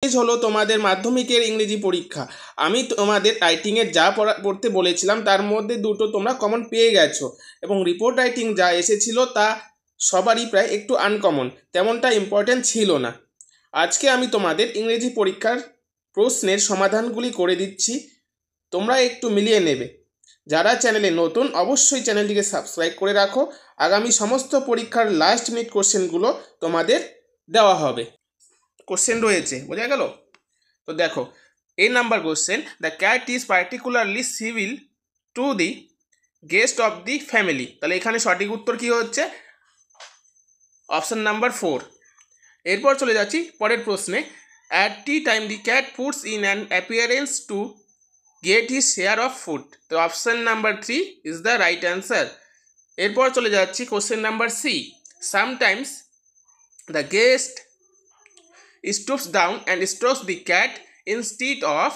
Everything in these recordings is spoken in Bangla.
হলো তোমাদের মাধ্যমিকের ইংরেজি পরীক্ষা। আমি তোমাদের রাইটিংয়ের যা পড়তে বলেছিলাম তার মধ্যে দুটো তোমরা কমন পেয়ে গেছো, এবং রিপোর্ট রাইটিং যা এসেছিল তা সবারই প্রায় একটু আনকমন, তেমনটা ইম্পর্টেন্ট ছিল না। আজকে আমি তোমাদের ইংরেজি পরীক্ষার প্রশ্নের সমাধানগুলি করে দিচ্ছি, তোমরা একটু মিলিয়ে নেবে। যারা চ্যানেলে নতুন অবশ্যই চ্যানেলটিকে সাবস্ক্রাইব করে রাখো, আগামী সমস্ত পরীক্ষার লাস্ট মিনিট কোশ্চেনগুলো তোমাদের দেওয়া হবে। কোশ্চেন রয়েছে, বোঝা গেল? তো দেখো, এই number question, the cat is particularly civil to the guest of the family. তাহলে এখানে সঠিক উত্তর কি হচ্ছে? Option number 4। এরপর চলে যাচ্ছি পরের প্রশ্নে, at tea time the cat puts in an appearance to get his share of food. তো option number 3 is the right answer. এরপর চলে যাচ্ছি question number C, sometimes the guest stoops down and strokes the cat instead of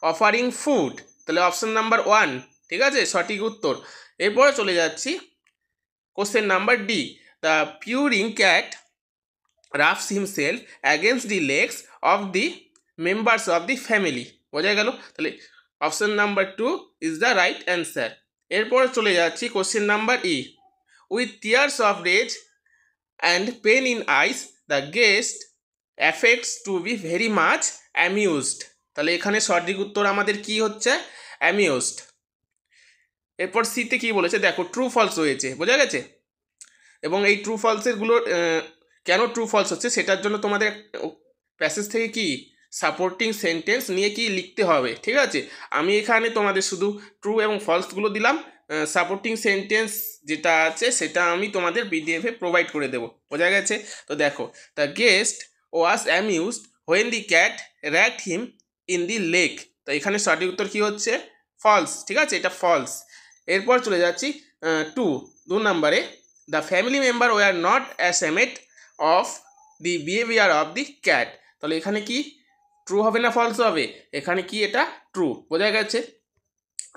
offering food। তাহলে অপশন নাম্বার 1 ঠিক আছে সঠিক উত্তর। এরপরে চলে যাচ্ছি question number D, the purring cat rubs himself against the legs of the members of the family. বোঝা গেল? তাহলে option number 2 is the right answer. এরপরে চলে যাচ্ছি question number E, with tears of rage and pain in eyes the guest affects to be very much amused. তাহলে এখানে সঠিক উত্তর আমাদের কি হচ্ছে? অ্যামিউজড। এরপর সিতে কি বলেছে দেখো, ট্রু ফলস রয়েছে, বোঝা গেছে? এবং এই ট্রু ফলসেরগুলো কেন ট্রু ফলস হচ্ছে সেটার জন্য তোমাদের প্যাসেজ থেকে কি সাপোর্টিং সেন্টেন্স নিয়ে কি লিখতে হবে, ঠিক আছে? আমি এখানে তোমাদের শুধু ট্রু এবং ফলসগুলো দিলাম, সাপোর্টিং সেন্টেন্স যেটা আছে সেটা আমি তোমাদের পিডিএফে প্রোভাইড করে দেবো, বোঝা গেছে? তো দেখো, the guest was amused when the cat raked him in the lake. তো এখানে সঠিক উত্তর কি হচ্ছে? ফলস, ঠিক আছে, এটা ফলস। এরপর চলে যাচ্ছি 2 নম্বরে, the family member were not ashamed of the behaviour of the cat. তাহলে এখানে কি ট্রু হবে না ফলস হবে? এখানে কি এটা ট্রু, বোঝা গেছে?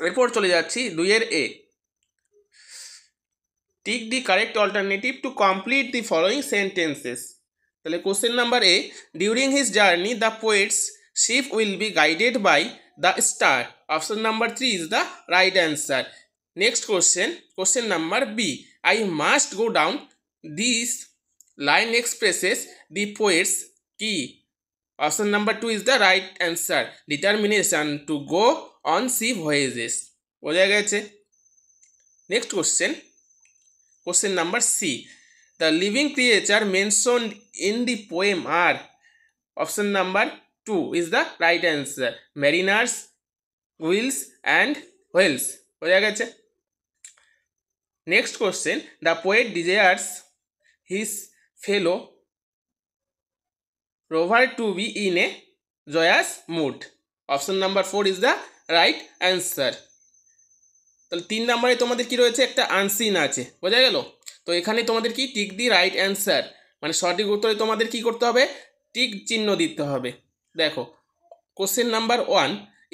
এরপর চলে যাচ্ছি 2 A, tick the correct alternative to complete the following sentences. তাহলে question number A, during his journey the poet's ship will be guided by the star. Option number 3 is the right answer. Next question number B, I must go down this line expresses the poet's কি? Option number 2 is the right answer, determination to go on sea voyages. বোঝা গেছে? Next question number C, the living creature mentioned in the poem are, option number 2 is the right answer, mariners, whales and whales। বোঝা গেছে? Next question, the poet desires his fellow rover to be in a joyous mood। Option number 4 is the right answer। তাহলে 3 নম্বরে তোমাদের কি রয়েছে? একটা আনসিন আছে, বোঝা গেল? তো এখানে তোমাদের কি টিক দি রাইট অ্যান্সার, মানে সঠিক উত্তরে তোমাদের কি করতে হবে? টিক চিহ্ন দিতে হবে। দেখো, question number 1,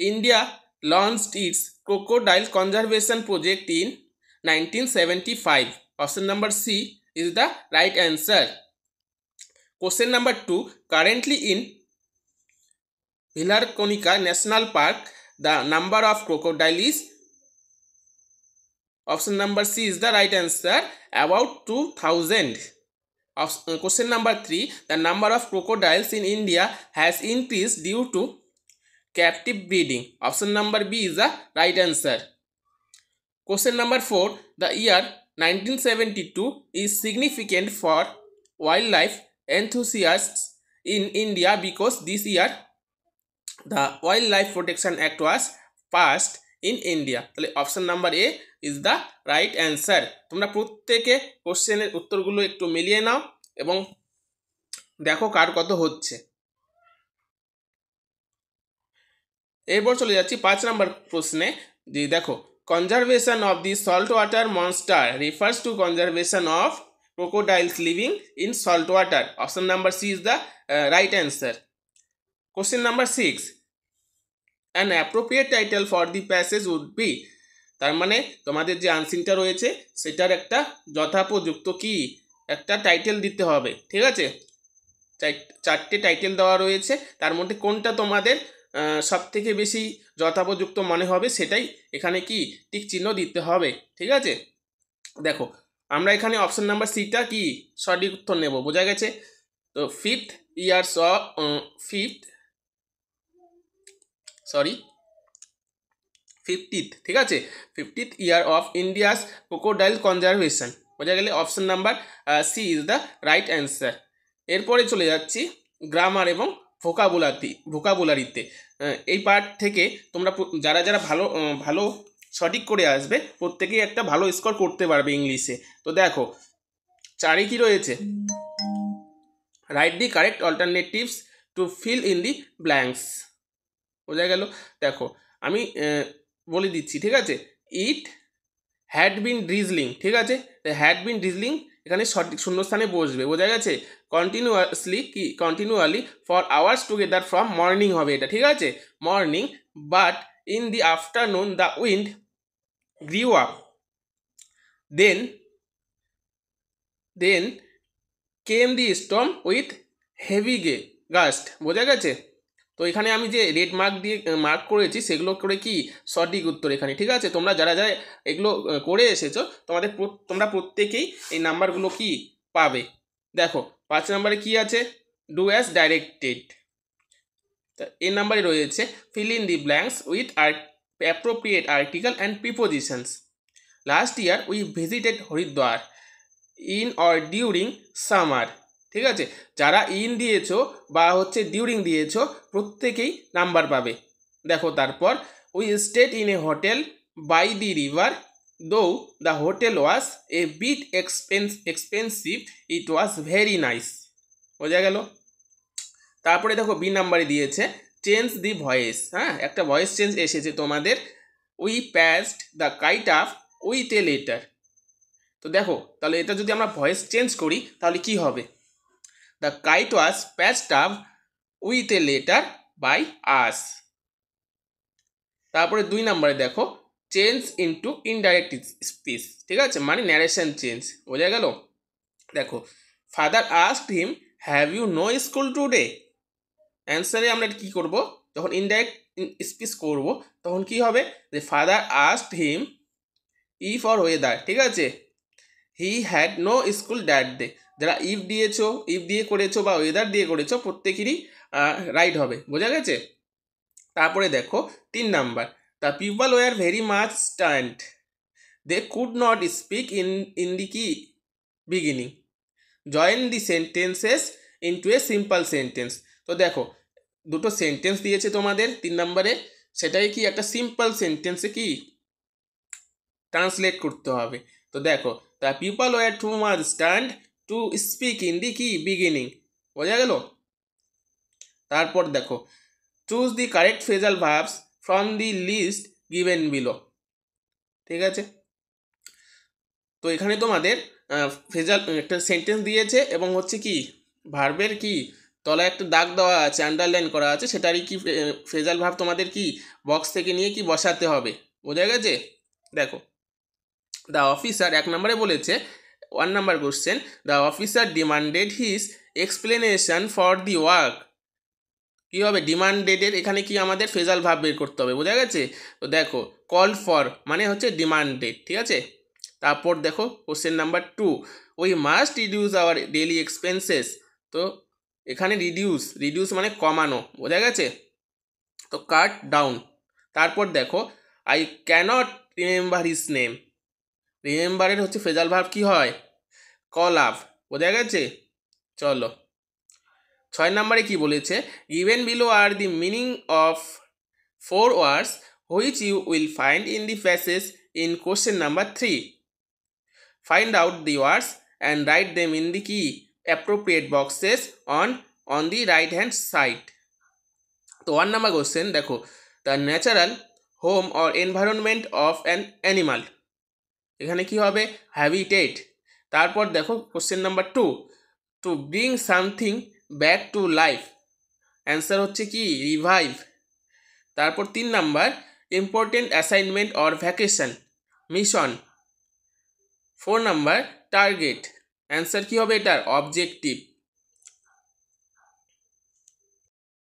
India launched its crocodile conservation project in 1975। Option number C is the right answer. Question number 2, currently in Bhitarkanika national park the number of crocodile is, option number C is the right answer, about 2000। Question number 3, the number of crocodiles in India has increased due to captive breeding। Option number B is the right answer। Question number 4, the year 1972 is significant for wildlife enthusiasts in India because this year the Wildlife Protection Act was passed in India। তাহলে option number A is the right answer. তোমরা প্রত্যেকে কোশ্চেনের উত্তরগুলো একটু মিলিয়ে নাও এবং দেখো কার কত হচ্ছে। এরপর চলে যাচ্ছি 5 নম্বর প্রশ্নে, যে দেখো, conservation of the salt water monster refers to conservation of crocodiles living in salt water. Option number C is the right answer. Question number 6, an appropriate title for the passage would be. তার মানে তোমাদের যে আনসিনটা রয়েছে সেটার একটা যথাপযুক্ত কি একটা টাইটেল দিতে হবে, ঠিক আছে? চারটে টাইটেল দেওয়া রয়েছে, তার মধ্যে কোনটা তোমাদের সব থেকে বেশি যথোপযুক্ত মনে হবে সেটাই এখানে কি টিক চিহ্ন দিতে হবে। ঠিক আছে, দেখো আমরা এখানে অপশন নাম্বার সিটা কি সঠিক উত্তর নেব, বোঝা গেছে। তো ফিফথ ঠিক আছে, 50th year of India's crocodile conservation, বোঝা গেলে option number C is the right answer. এরপরে চলে যাচ্ছি গ্রামার এবং ভোকাবুলারিতে। এই পার্ট থেকে তোমরা যারা যারা ভালো সঠিক করে আসবে প্রত্যেকেই একটা ভালো স্কোর করতে পারবে ইংলিশে। তো দেখো চারে কি রয়েছে, write the correct alternatives to fill in the blanks, বোঝা গেল। দেখো আমি বলে দিচ্ছি, ঠিক আছে। ইট হ্যাড বিন ড্রিজলিং, ঠিক আছে, হ্যাড বিন ড্রিজলিং এখানে সঠিক শূন্যস্থানে বসবে, বোঝা গেছে। Continually for hours together from morning হবে এটা, ঠিক আছে, morning. But in the afternoon the wind grew up, then came the storm with heavy gust, বোঝা গেছে। তো এখানে আমি যে রেড মার্ক করেছি সেগুলো করে কি সঠিক উত্তর এখানে, ঠিক আছে। তোমরা যারা যারা এগুলো করে এসেছো তোমরা প্রত্যেকেই এই নাম্বারগুলো কি পাবে। দেখো 5 নম্বরে কি আছে, ডু অ্যাজ ডাইরেক্টেড। তা এই নাম্বারে রয়েছে fill in the blanks with appropriate article and prepositions. Last year we visited Haridwar in or during summer, ঠিক আছে। যারা ইন দিয়েছো বা ডিউরিং দিয়েছো প্রত্যেকেই নাম্বার পাবে। দেখো তারপর we stayed in a hotel by the river though the hotel was a bit expensive it was very nice, বোঝা গেল। তারপরে দেখো বি নাম্বারে দিয়েছে চেঞ্জ দি ভয়েস, হ্যাঁ একটা ভয়েস চেঞ্জ এসেছে তোমাদের, we passed the kite up with a letter. তো দেখো তাহলে এটা যদি আমরা ভয়েস চেঞ্জ করি তাহলে কি হবে, the kite was patched up with a letter by us. তারপরে 2 নম্বরে দেখো চেঞ্জ ইনটু ইনডাইরেক্ট স্পিচ, ঠিক আছে, মানে ন্যারেশন চেঞ্জ, বোঝা গেল। দেখো father asked him have you no school today, অ্যান্সারে আমরা কি করব, যখন ইনডাইরেক্ট স্পিচ করব তখন কি হবে, যে father asked him if or whether, ঠিক আছে, he had no school that day. যারা ইফ দিয়ে করেছো বা ওয়েদার দিয়ে করেছো প্রত্যেকেরই রাইট হবে, বোঝা গেছে। তারপরে দেখো 3 নাম্বার, the people were very much stunned they could not speak in the কি beginning, join the sentences into a simple sentence. তো দেখো দুটো সেন্টেন্স দিয়েছে তোমাদের 3 নম্বরে, সেটাই কি একটা সিম্পল সেন্টেন্সে কি ট্রান্সলেট করতে হবে। তো দেখো the people were too much stunt to speak in the কি বিগিনিং, বোঝা গেল। তারপর দেখো choose the correct phrasal verbs from the list given below, ঠিক আছে। তো এখানে তোমাদের ফ্রেজাল একটা সেন্টেন্স দিয়েছে এবং কি ভার্বের কি তলায় একটা দাগ দেওয়া আছে, আন্ডারলাইন করা আছে, সেটারই কি ফ্রেজাল ভার্ব তোমাদের কি বক্স থেকে নিয়ে কি বসাতে হবে, বোঝা গেছে। দেখো দ্য অফিসার 1 নম্বরে বলেছে 1 number question, the officer demanded his explanation for the work, কী হবে ডিমান্ডেডের এখানে কি আমাদের ফ্রেজাল ভার্ব বের করতে হবে, বোঝা গেছে। তো দেখো কল ফর মানে ডিমান্ডেড, ঠিক আছে। তারপর দেখো question number 2, we must reduce our daily expenses. তো এখানে রিডিউস মানে কমানো, বোঝা গেছে। তো কাট ডাউন। তারপর দেখো I can't remember his name, রিমেম্বারের ফ্রেজাল ভার্ব কি হয় কল আপ, বোঝা গেছে। চলো 6 নম্বরে কি বলেছে, given below are the meaning of 4 words which you will find in the passage in question number 3, find out the words and write them in the কি appropriate boxes on the right hand side. তো 1 নাম্বার কোশ্চেন দেখো the natural home or environment of an animal, এখানে কি হবে হ্যাবিটেট। তারপর দেখো question number 2, to bring something back to life, answer কি রিভাইভ। তারপর 3 number important assignment or vacation, mission. 4 number target, answer কি হবে এটার অবজেক্টিভ।